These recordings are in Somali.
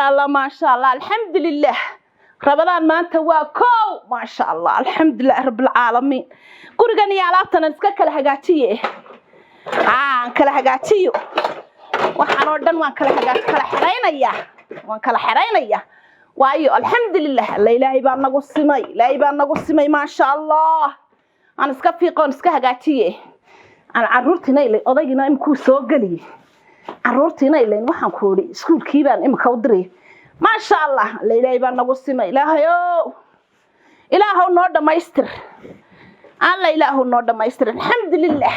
الله ما شاء الله الحمد لله رمضان ما أنت واكو ما شاء الله الحمد لله رب العالمين قرقني يا لابتنا نسكك لهجاتيه كلا هجاتيو وحنودن وان كلا حرينيا وان كلا حرينيا وايو الحمد لله لا إله إلا الله قسمي لا إله إلا قسمي ما شاء الله أنا سكفي قون سكهجاتيه أنا عرورتنا اللي أضينا إمكو سوقلي عرورتنا اللي نوحن كوري سكول كيبان إمكو دري ما شاء الله لا إله إلا الله قسمي إلهيو إلهو نور مايستر الله إلهو نور مايستر الحمد لله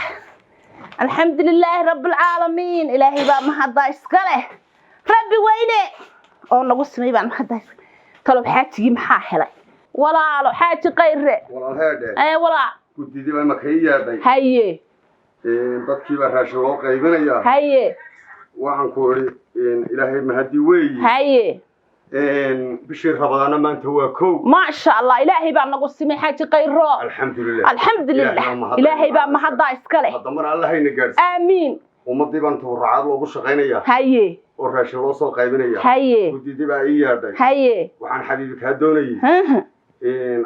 الحمد لله رب العالمين إلهي بقى ما حد يسكله ربي وينه أو نقص بقى ما حد طلب حاجة محاحلة ولا لو حاجة غير ولا هذا أي ولا كنت دي بقى مكية بي هي dadkii baa raashin loo qaybinaya haye waxaan ku iri ilaahay mahadi weey haye bishii rabadana maanta waa koow ma sha Allah ilaahay baa nagu simay xaaji qayro alxamdulillah ilaahay baa ma hadda iska leh hadda mar Allah hayna gaarsiin amiin ummadii baan tabarracad loogu shaqeynaya haye oo raashin loo soo qaybinaya haye guddi baa ii yeedhay haye waxaan xabiibka ka doonayay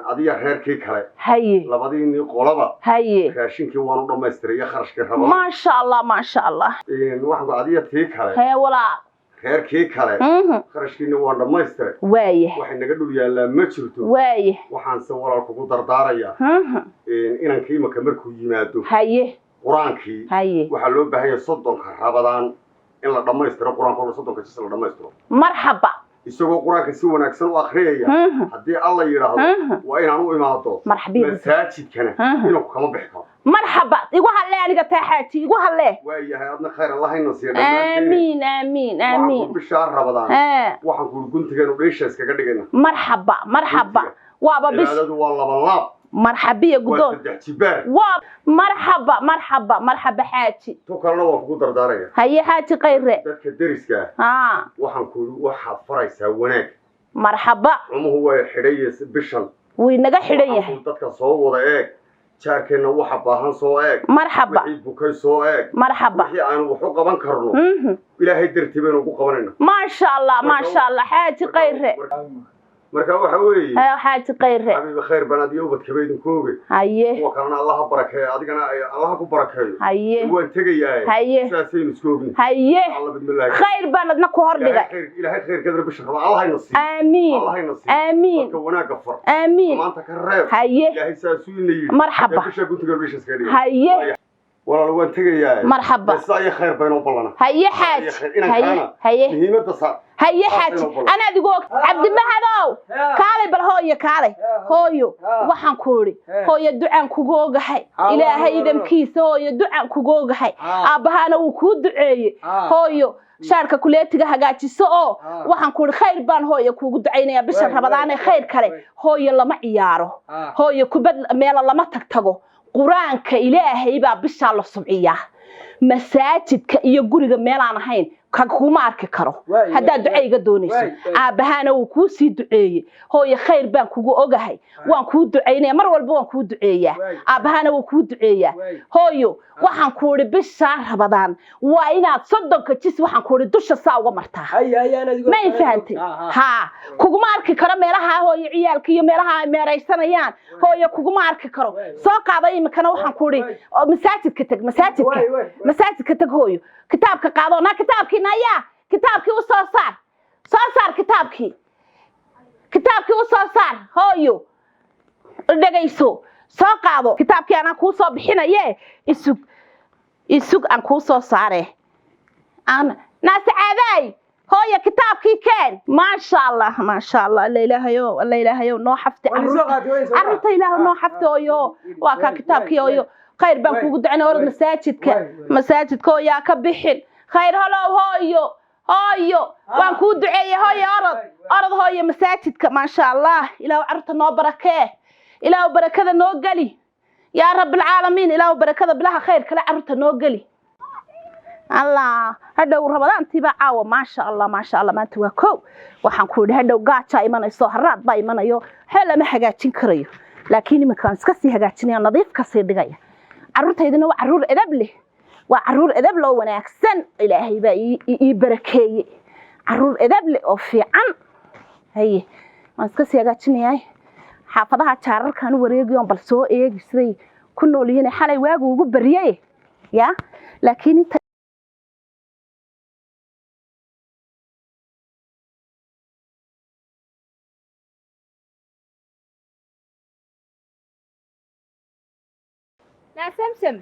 adiga reerkii kale haye labadiinii qolaba haye raashinkii waan u dhameystiray kharashkii rabaa ma sha Allah waxaan ku adiga tii kale haye wala reerkii kale kharashkiina waan dhameystiray waaye waxay naga dhul yaalaa ma jirto waaye waxaan se walaal kugu dardaaraya inankii imaka markuu yimaado haye quraankii haye waxaa loo baahan yahay 30 rabadaan in la dhammaystiro quraanka 30 jis la dhammaystiro marhaba isagoo quraanka si wanaagsan u akhriyaya hadii Allah yiraahdo waa inaan u imaado masaajidkana inuu kama bixi karo مرحبا يقول هلا أنا قتاحتي يقول هلا وياها عدنا خير الله ينصير آمين آمين آمين بشهر رمضان وحنقول كنت كانوا ليش كقدرنا مرحبا مرحبا وابا بش والله بالله مرحبا يا قدوم مرحبا مرحبا مرحبا حاتي توكلنا وفقو دردارية هي حاتي غير ذاتك الدرسكا وحنقول واحد فريسة وناك مرحبا هو حريس بشن وينقى حرية ذاتك صوبه ذاك شاركنا واحد باهن سواك مرحبا بكي سواك مرحبا وحي أنا وحق بان كرنو إلهي درتبين وقو قبننا ما شاء الله ما شاء الله حياتي غير marka waxa weey حياتي غير حبيب خير بنادي oo badkabeedin koobe haye وكان الله بركه adigana Allah ku barakeeyo haye waan tagayaa saaseen isku ogin haye Allah bidmillah khayr banadna ku hordhiga ilaahay khayr kadar bishar Allah hayna si amiin Allah hayna si amiin ka wanaaga far amiin maanta ka reeb haye ilaahay saasuu inay marhaba bisha guntiga bisha iskariyo haye wala waan tagayaa marhaba saay khayr bayno balana haye xaaj haye muhiimada sa haye xaaj ana adigu abdi mahadow kaalay bal hooyo kaalay hooyo waxaan ku iri hooyo ducaan kugu ogahay ilaahay idamkiisa hooyo ducaan kugu ogahay aabahana uu ku duceeyay hooyo shaarka kuleetiga hagaajiso oo waxaan ku iri khayr baan hooyo kugu duceynaya bisha rabadaan khayr kale hooyo lama ciyaaro hooyo kubad meel lama tagtago quraanka ilaahay baa bisha la subciyaa masaajidka iyo guriga meel aan ahayn kuma arki karo hadaa ducayga doonayso aabahana uu ku sii duceeyay hooyo khayr baan kugu ogahay waan ku duceynaa mar walba waan ku duceeyaa aabahana uu ku duceeyaa hooyo waxaan ku iri bisha rabadaan waa inaad 30 jis waxaan ku iri dusha saa uga martaa ma fahantay ha kuguma arki karo meelaha hooyo ciyaalka iyo meelaha ay meeraysanayaan hooyo kuguma arki karo soo qaaday imkana waxaan ku iri masaajidka tag hooyo kitaabka qaado na kitaabkii naya kitaabkii u soo saar kitaabkii u soo saar hooyo dhagayso soo qaado kitaabkii aan ku soo bixinaye isug aan ku soo saare aan naasaaday hooyo kitaabkii keen ma sha Allah la ilaahayo noo xafti arrinta ilaahu noo xafti hooyo waa ka kitaabkii hooyo khayr baan kugu ducayna orod masaajidka oo yaa ka bixin khayr halow hooyo waan ku duceeyay hooyo orod hooyo masaajidka ma sha Allah ilaahu arrinta noo barakee ilaahu barakada noo gali yaa rabbil caalamiin ilaahu barakada bilaha khayr kala arrinta noo gali الله هذا رمضان تبع عاو ما شاء الله ما توكو waxaan ku yidhi hadhow gaaja imanayso haraad baa imanayo xeel ma hagaajin karayo laakiin ma kaan iska sii hagaajinaya nadiif ka sii dhigaya carruurtaydina waa carruur edab leh waa carruur edab loo wanaagsan ilaahay baa ii barakeeyay caruur edab leh oo fiican haye waan iska sii hagaajinayaa xaafadaha jaararkan wareegiyo bal soo eegi siday ku nool yihiin xalay waagu ugu bariyay ya laakiin inta لا سمسم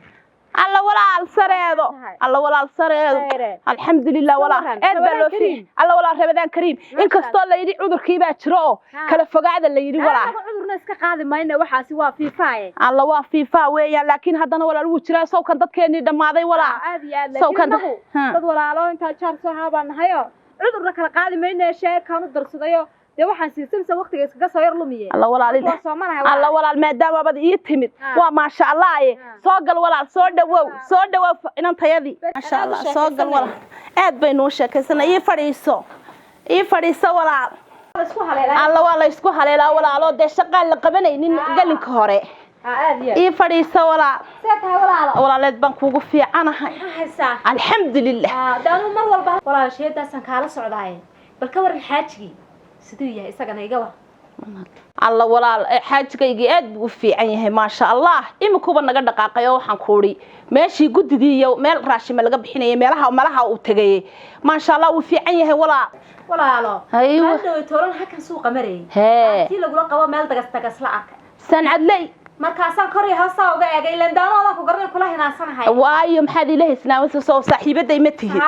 الله ولا السريدو الله ولا السريدو الحمد لله ولا ادبلو في الله ولا رمضان كريم ان كستو لا يدي cudurkii baa jiro kala fogaada la yiri wala cudurna iska qaadi mayna waxaasi waa fiifaaye الله waa fiifa weeyaa laakiin hadana wala lagu jiraa sawkan dadkeeni dhamaaday wala aad iyo aad sawkan dad walaalo inta jaar soo haabaan hayo cudurna kala qaadi mayna sheekan u darsadayo de waxaan siisamsa waqtiga iskaga soo yar lumiye الله ولا maadaama bad ii timid waa ma sha Allah soo gal walaal soo dhawow inaan tayadi ma sha Allah soo gal walaal aad bay noo sheekaysanay ii fadhiiso walaal الله ولا isku haleelaa walaalo de shaqo la qabanaynin galinka hore ii fadhiiso walaal walaaleed baan kuugu fiicanahay alxamdulillah daanu mar walba walaasheedaasan kaala socdaay bal ka waran xaajigi sidoo yahay isagana iga war الله ولا xaajigaygi aad buu fiican yahay ma sha Allah imikuba naga dhaqaaqayo waxaan kuuri meeshii gudidiyo meel raashima laga bixinay meelaha uu tagay ma sha Allah uu fiican yahay walaalo ayuu tooran halkan suuqa maray tii lagu qabo meel dagas la arkay sanadley markaasaan koray hoosa uga eegay landaanada ku garnay kula hinaasanahay waayo maxaad ilaahay isnaamay soo saaxiibaday ma tihid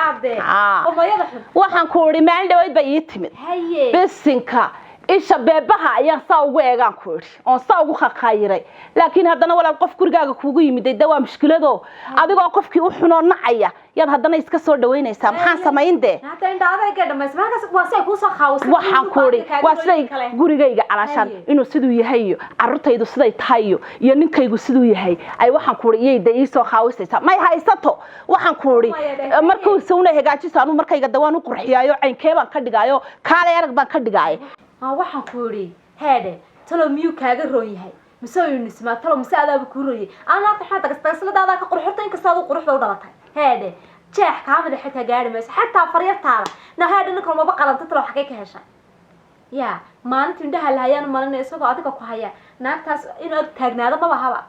waxaan kuuri meel dhaweyd bay ii timid bisinka isha beebaha ayaan saa ugu eegaan ku iri oo saa ugu khaqayray laakiin hadana walaal qof gurigaaga kuugu yimid dawaa mushkilado adigoo qofkii u xuno nacaya yad hadana iska soo dhaweynaysaa maxaan sameeyndee hada indhaada ka dhameys markaas waa say ku soo xaawsan waxaan ku iri waa say gurigayga calaashan inuu sidoo yahay carruurtaydu siday tahay iyo ninkaygu sidoo yahay ay waxaan ku iri iyada ii soo xaawisaysa may haysato waxaan ku iri markuu sawna hagaajiso anu markayga dawaan u qurxiyaayo caynkee baan ka dhigaayo kaale arag baan ka dhigaayo waxaan ku iri heede talo miyuu kaaga roon yahay misoo nisma talo misaadaaba ku rooyay ana taxada kastasladaada ka qurxurta in kasta uu quruxda u dhalatay heede jeex kaamada xitaa gaari mayso xataa faryartaada na heede ninka ma qalanta talo xaqay ka heshay ya maalintii indhaha lahayaan maalin isagoo adiga ku haya naagtaas inuu taagnaado ma bahaba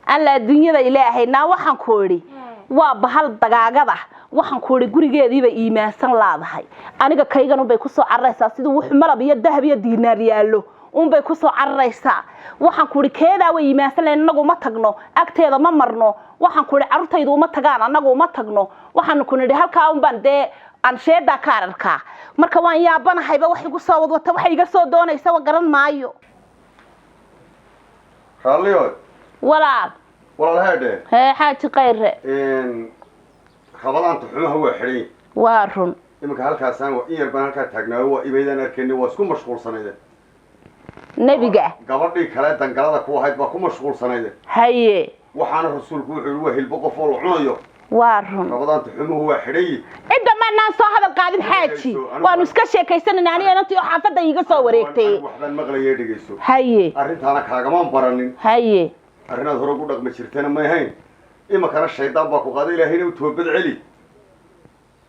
alla dunyada ilaahay na waxaan ku iri waa bahal dagaagada waxaan ku iri gurigeediiba iimaansan laadahay aniga kaygan bay ku soo carraysaa sidoo wax malab iyo dahab iyo diinaar yaalo bay ku soo carraysaa waxaan ku iri keeda way iimaansan leen anagu ma tagno agteeda ma marno waxaan ku iri carruurtaydu uma tagaan anagu ma tagno waxaan ku nidhi halka baan dee aan sheeda ka arkaa marka waan yaabanahay wax igu soo wadwata wax iga soo doonaysa wa garan maayo خاليو walaal هذا xaaji qayre رمضان تحمه هو حري waa run imika halkaasaan waa in yar baan halkaa taagnaa waa ibaydaan arkeenay waa isku mashquulsanayd nabiga gabadhii kale dangalada ku ahayd baa ku mashquulsanayd haye waxaana rasuulku wuxuu yiri waa hilbo qof oo cunayo waa run رمضان تحمه هو حري inta ma naan soo hadal qaadin xaaji waan iska sheekaysananaa aniga intii xaafada iga soo wareegtay waxaan maqlayay dhageyso haye arrintaana kaagama baranin haye arinaad hore ugu dhaqmi jirtana ma ahayn imikana shaydaan baa ku qaaday ilaahayna u toobad celi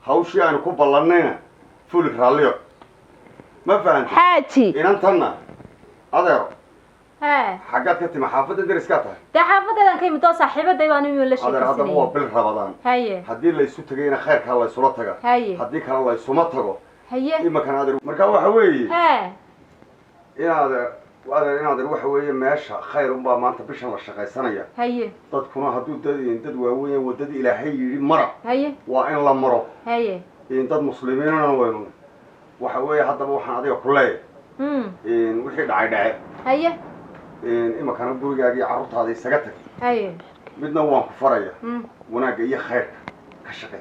hawshii aan ku ballanayna ful raalliyo ma fahanti xaaji inantanna adeero ها حاجات كتير محافظة درسكاتها ده حافظة كي متوسع صاحبة ده وأنا ولا شيء هذا هو بالرمضان هي هدي اللي يسوي تجينا خير كلا يسوي تجا هي هدي كلا الله يسوي تجا هي إيه مكان هذا مركب وحوي ها إيه هذا وهذا هذا وحوي ماشى خير وما ما أنت بيش الله شقي سنة هي تدخلنا هدو تد وهوي ودد إلهي مرة هي وإن الله مرة هي إن تد مسلمين أنا وين وحوي حتى بوحنا هذا كله إن وحيد عيد هي إما كانوا بيقولوا جاي عرض هذه سجتك. أيه. بدنا وان كفرية. وناجي خير كشقي.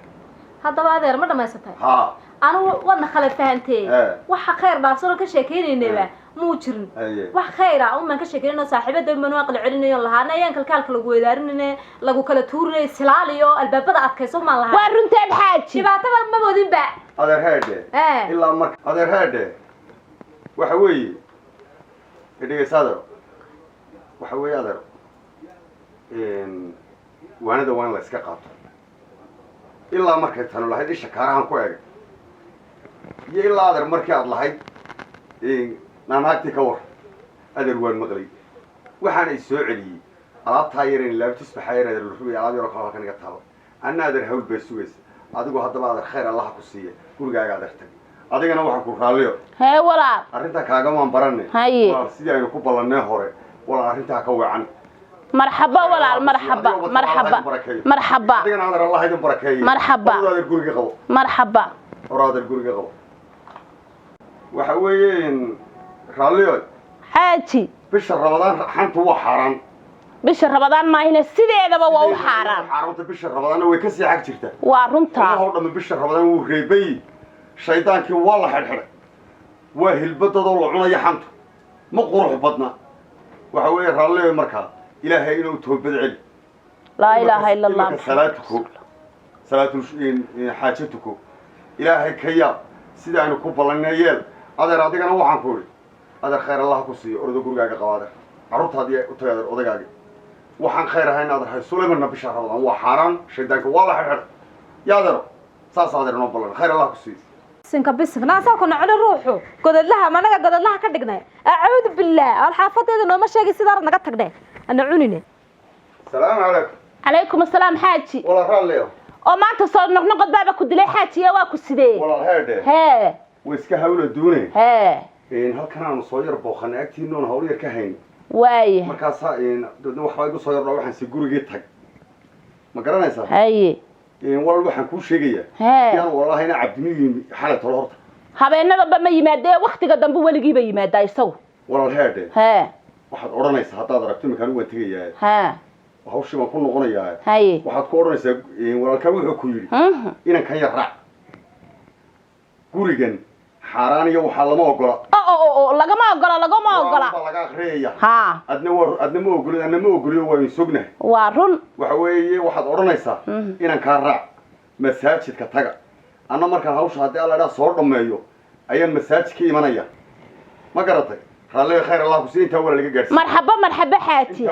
هذا بعد يوم ما يستطيع. ها. أنا وانا خلف فهمتي. وح خير بعصر كشكيني نبى موجرن. وح خير أو ما كشكيني صاحبة دم من واقع العلني الله أنا ينكل كالك لجوا يدارني لجوا كلا تورني سلاليو الباب بدأ أتكسر مع الله. وارن تبحث. شباب تبى ما بدين بقى. هذا هذا. إلا مرك هذا هذا. وحوي. إدي صادر. وحوي هذا وانا دوان لا اسكا قاطو الا markay tan lahayd isha kaarahan ku eeg iyo ilaa adeer markii aad lahayd naanaagtii ka war adeer waan maqlay waxaana is soo celiyey alaabtaa yareen laabtisbaxa yar adeer luxubay alaab yaroo kale halkan iga taalo anna adeer hawl bay sugaysa adigu haddaba adeer khayr allaha ku siiya gurigaaga adeer tag adigana waxaan ku raalliyo hee walaal arrintaa kaagamaan baranne haye waa sidii aynu ku ballannee hore walaal arrintaa ka weecan marxaba walaal marxaba marxaba marxaba adigana adeer allah idin barakeeye marxaba adeer guriga qabo marxaba adeer guriga qabo waxa weeye raalliyo xaaji bisha rabadaan xantu waa xaaraan bisha rabadaan maahine sideedaba waa u xaaraan xaaraanta bisha rabadaanna way ka sii xag jirtaa waa runtaa oo dhamma bisha rabadaan wuu reebay shaydaankii waa la xidhxidhay waa hilbadadoo la cunaya xantu ma qurux badna waxa weeye raalliyo markaa ilaahay inuu toobad celi laa ilaaha ila allah salaatul xaajatuko ilaahay ka yaab sida aynu ku ballannay yeel adeer adigana waxaan ku idhi adeer khayr allah ku siiyo ordo gurigaaga qaba adeer carruurtaadii u tagay adeer odagaaga waxaan khayr ahayn adeer hay sulaymanna bisha rabadaan waa xaaraan shaydaanka waa la xidhxidhay yaa adeero saas adeer noo ballan khayr allah ku siiyo sinka bisig naasaa ku nacdo ruuxu godadlaha managa godadlaha ka dhignay acuudu billah al xaafadeeda nooma sheegi sidaa naga tagnay ana cunine salaamu calaykum calaykum assalaam xaaji walaal raalliyo oo maanta soo noqnoqod baaba ku dilay xaajiya waa ku sidee walaal heedhe hee way iska hawla duune hee halkan aanu soo yar booqanay agtiinoona hawl yar ka hayn waaye markaasaa dadna waxbaa igu soo yardhaa waxaan si gurigii tag ma garanaysaa haye walaal waxaan kuu sheegayaa hee yaan walaalahayna cabdinu yimi xalay tolo horta habeenadaba ma yimaadee waktiga dambe weligiiba yimaadaa isagu walaal heedhe hee waxaad odhanaysaa haddaad aragto iminkaan waan tegayaa hee hawshii baan ku noqonayaa haye waxaad ku odhanaysaa walaalkaa wuxuu ku yidhi inankan yar raac gurigan xaaraan iyo waxaa lama ogola lagama ogola baa laga akriyaya ha adna ma ogolid adna ma ogoliyo waa sognahay waa run waxa weeye waxaad odhanaysaa inankaa raac masaajidka taga anna markaan hawsha haddii alla dhaa soo dhammeeyo ayaan masaajidka imanaya ma garatay raalliga khayr allah ku sii intaa wala laga gaadhsiin marxaba xaaji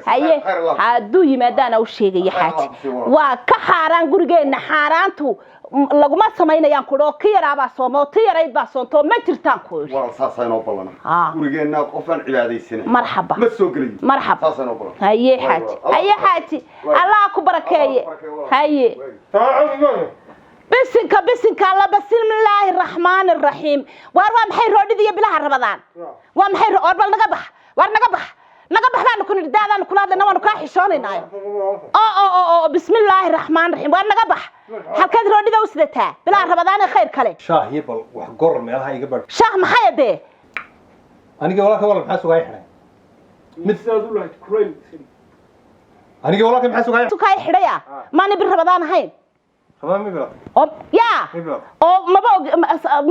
haye hadduu yimaadaana u sheegaya xaaji waa ka xaaraan gurigeenna xaaraantu laguma samaynayaan kudhoo ka yaraabaa sooma ta yarayd baa soonto ma jirtaan ku walaal saasaa inoo ballana gurigeenna qofaan cibaadaysanay marxaba ma soo gelayo marxaba saasaa inoo ballan haye xaaji allah ku barakeeye haye bisinka alla bismillaahi raxmaani raxiim waar waa maxay roodhidiiyo bilaha rabadaan waa maxay bal naga bax waar naga bax baanu ku nidhi daadaan kula hadlayna waanu kaa xishoonaynaayo bismillaahi raxmaani raxiim waar naga bax halkaad roodhida u sidataa bilaha rabadaan ee khayr kale shaah iyo bal wax gor meelaha iga badh shaah maxay dee aniga walaalka maxaa sugaay xidhay mid saadu lahayd kurayl aniga walaalka maxaa sugaay sukaay xidhaya maani bir rabadaan ahayn habeen ma bilaabay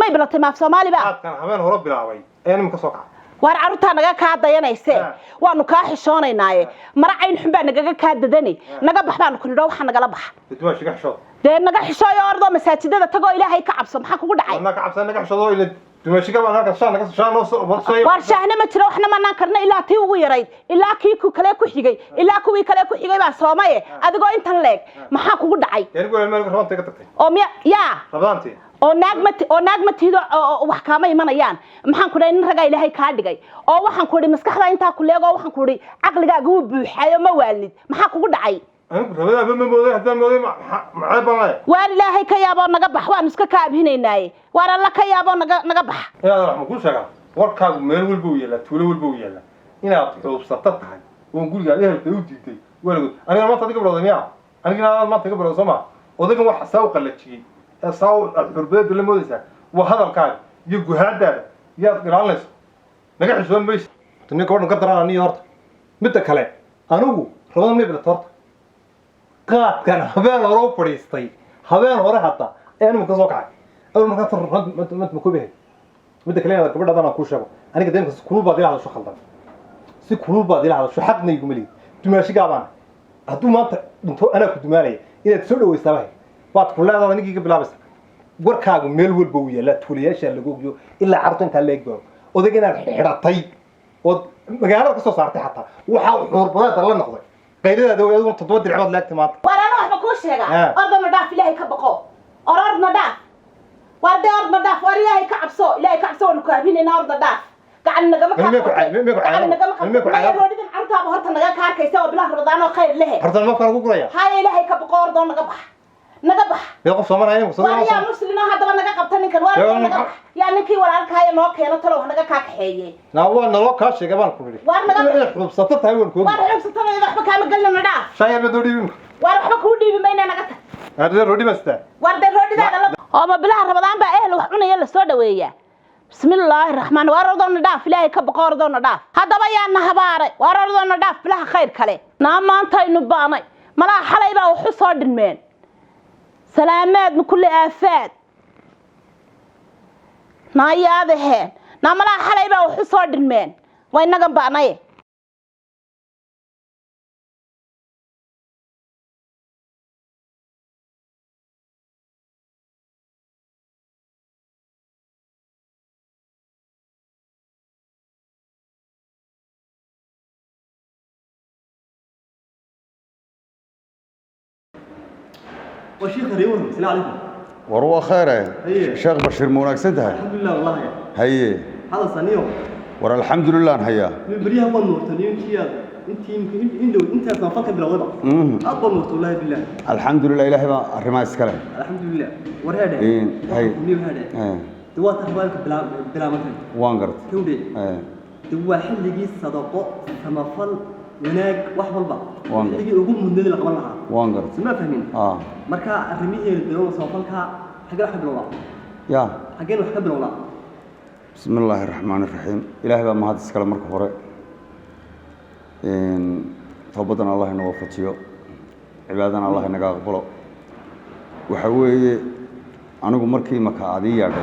may bilatay maaf Soomaali ba aadkan habeen hore bilaabay nimka soo kaca waar caruurta naga ka dayanayse waanu ka xishoonaynaaye maracayn xun baa naga ka dadani naga baxbaan ku nidho waxa naga la bax dadwa shiga xishoo de naga xishooyo ordo masaajidada tago ilaahay ka cabso maxaa kugu dhacay naga cabsan naga xishoodo ila dumashiga baan halka shaan naga shaan oo soo waar shaahna ma jiro waxna ma naan karna ilaa tii ugu yarayd ilaa kii ku kale ku xigay ilaa kuwii kale ku xigay baa Soomaye adigoo intan leeg maxaa kugu dhacay yar gool meel rabanta ka tagtay oo miya yaa rabantii oo naag ma tiido wax kaama imanayaan maxaan ku dhahay nin raga ilaahay ka dhigay oo waxaan ku dhigay maskaxda inta ku leego waxaan ku dhigay aqligaaga uu buuxayo ma waalid maxaa kugu dhacay anigu rabada ma mooday haddaan mooday maxay balay waan ilaahay ka yaabo naga bax waan iska kaabinaynaaye waan alla ka yaabo naga bax yaa raxmo ku sheega warkaagu meel walba u yeela tuulo walba u yeela inaad xuubsato tahay oo guriga ehelka u diiday walagood aniga maanta adiga bilowday miya aniga maanta adiga bilowday Soomaa odagan wax saaw qalajiyay saaw xurbeed la moodaysa wa hadalkaaga iyo guhaadaada yaad ilaalinayso naga xishoon bays tan ka wadan ka daran aniga horta midda kale anigu rabada ma bila torta qaadkan habeen hore u fadhiistay habeen hore hata aynu ka soo kacay awal marka tarrad ma ku bixi midda kale gabadha aan ku sheego aniga deemka si kulul baad ilaahay soo khaldan si kulul baad ilaahay soo xaqnay gumali dumaashi gaabaan hadduu maanta dhinto ana ku dumaalay inaad soo dhaweystaa baad ku leedahay aniga iga bilaabaysa warkaagu meel walba uu yeela tuuliyaasha lagu ogyo ilaa carto inta leeg baa odag inaad xidhatay oo magaalada ka soo saartay xataa waxa uu xurbada la noqday qaydada uu toddoba dircood laagtay maanta warana waxba ku sheega orda ma dhaaf ilaahay ka baqo ororna dhaaf وارد أرض نضاف وإلهي كعبسو إلهي كعبسو نكابين أرض نضاف قاعد نجمع قاعد نجمع ما يرودي عرضها بهرت نجا كارك يسوي بلا رضانه خير له هرتان ما كانوا بقوليا هاي إلهي كبقور دون نجبح يقف سمر هاي مقصود ويا مسلمين هذا ما نجا قبتني كان وارد يعني كي ولا هاي نوك هنا تلو نجا كاك حيي ناوى نلو كاش جبان كوري وارد نجا حبسطت هاي والكون وارد حبسطت هاي وحبك هم قلنا نضاف شاي بدوري بيم وارد حبك ودي بمينا نجت هذا رودي بسته وارد رودي ده ما بلا رمضان بقى أهل وحنا يلا سودا وياه بسم الله الرحمن وارضون داف إلهي كبقور دون داف هذا بيان هباري وارضون داف بلا خير كله نعم أنت نباني ملا حليبا وحصار دمين سلامات من كل آفات نايا هذه نعم ملا حليبا وحصار دمين وين نجم باني وشيخ ريون السلام عليكم وروى خيره هي. شيخ بشير مناكسنتها الحمد لله والله هي هذا صنيو ورا الحمد لله هيا من بريها ونور تنين كيا انت يمكن انت صنفك بالوضع افضل نور والله بالله الحمد لله إلهي ما الرماء السكرة الحمد لله ورهدا هي منير هذا دوا تخبالك بلا مثل وانقرت كودي دوا حلقي صدقه كما فل هناك واحد بالبا حلقي ugu mudnada la qaban lahaa وانقرت ما فاهمين marka arrimihii bilowna soo falka xaga wax bilowna يا xageen wax ka bilowna بسم الله الرحمن الرحيم إلهي بقى ما هذا السكرة مركب هراء توبتنا الله إنه وفتيه عبادنا الله إنه قبله وحوي أنا أقول مركي مكعدي يعني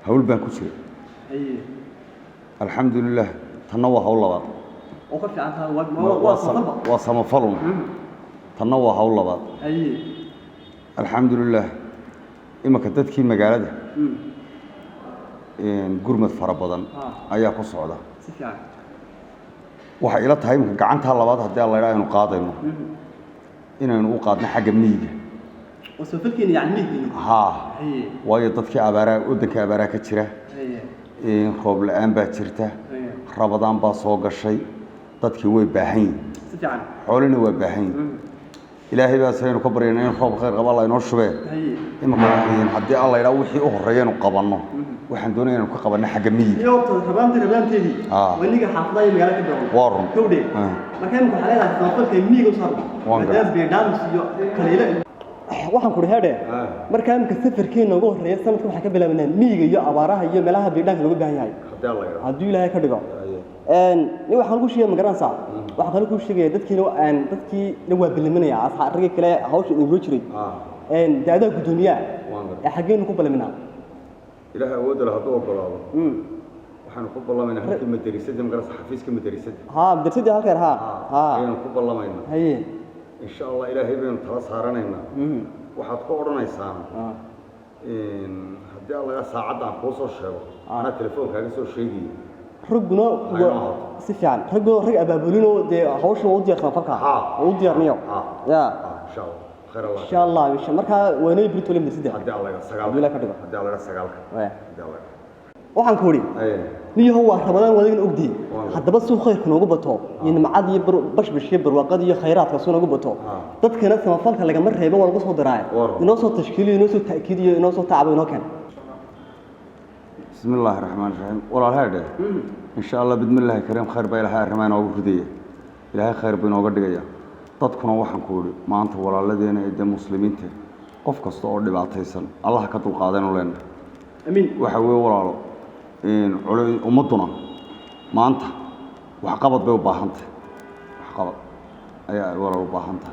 هقول بنكسر الحمد لله تنوع هؤلاء بعض وقفت عنها وصم فلون تنوع هؤلاء بعض الحمد لله إما كنت كي مجالده قرمة فربضان أيها قصة waxay ila tahay marka gacanta labaad hadii Allah ilaahay inuu qaadayno inaynu u qaadno xagga miyiga oo soo falkiina yaani waayo dadkii wadanka abaara ka jira roob la'aan baa jirta rabadaan baa soo gashay dadkii way baahan yihiin xoolina way baahan yihiin ilaahay baa saynu ka baryayna in roob khayr qaba Allah inoo shubee imaka hadii Allah ilaahay wixii u horeeyay qabanno waxaan doonayaa inaan ka qabanno xagga miyiga iyo rabaanteedii waniga xaafadaha magaalada ka dhaw warun kowde markaan ku xaleedahay sababta miyiga u saaro maadaama beedaamis iyo kaleela waxaan ku raadee markaan ka safarkeena ugu horeeyay sanadka waxa ka bilaabanaa miyiga iyo abaaraha iyo meelaha beedaanka lagu baahan yahay hadii ilaahay ka dhigo ni waxaan ku sheegay magaranaysaa waxa kale ku sheegay dadkii la waa bilimanaya asxaabta kale hawsha ugu jiray daada gudoomiyaha xageenu ku bilimanaa إلهي أود له هذا وقلاده. وحنا كوب الله من هذه المدرسة دي مقرص حفيز كمدرسة. مدرسة دي هالكر أنا كوب الله منه. هي. إن شاء الله إلهي بين ثلاث هارنا هنا. وحد قورنا يسام. إن هدي الله ساعد عن قوس الشباب. أنا تلفون كان يسوي شيء. رجنا سفيان رجنا أبابولينو دي هوش ودي خلفك. ودي أرنيو. يا. إن شاء الله. خير الله. إن شاء الله إن شاء الله مركها ويني بريتولي مدرسة. هدي الله سجال. هدي الله كذا. هدي الله سجال. هدي الله. waxaan ku wari niyo waa rabadaan wadagan ogdi hadaba soo khayrka noogu bato in macad iyo bashbashii barwaaqad iyo khayraadka soo noogu bato dadkana samafalka laga mar reebo walaga soo diray inoo soo tashkiiliyo inoo soo taakiidiyo inoo soo taabo inoo kan بسم الله الرحمن الرحيم ولا هذا إن شاء الله بسم الله الكريم خير بين هاي الرحمن وبردية إلهي خير بين وقدقيا تدكنا وحن كوري ما أنت ولا الذين إدى مسلمين ته قف كستور دبعتيسن الله كتب قادين ولنا أمين وحوي ولا إن على أمتنا ما أنت وحقبض بوباهنت وحقبض أي ولا بوباهنت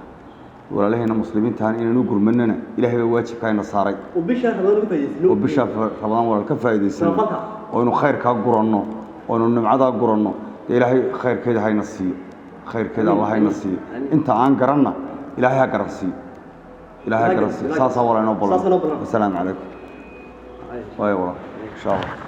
ولا لهنا مسلمين تاني إن نقول مننا إلهي واجب كاين صاري وبشر رمضان كفاية وبشر رمضان ولا كفاية سنة وإنه خير كقرنه وإنه نمعدا قرنه إلهي خير كذا هاي نصي خير كذا الله هاي نصي أنت عن قرنا إلهي هكرسي إلهي هكرسي ساسا ولا نبلا السلام عليكم واي والله إن شاء الله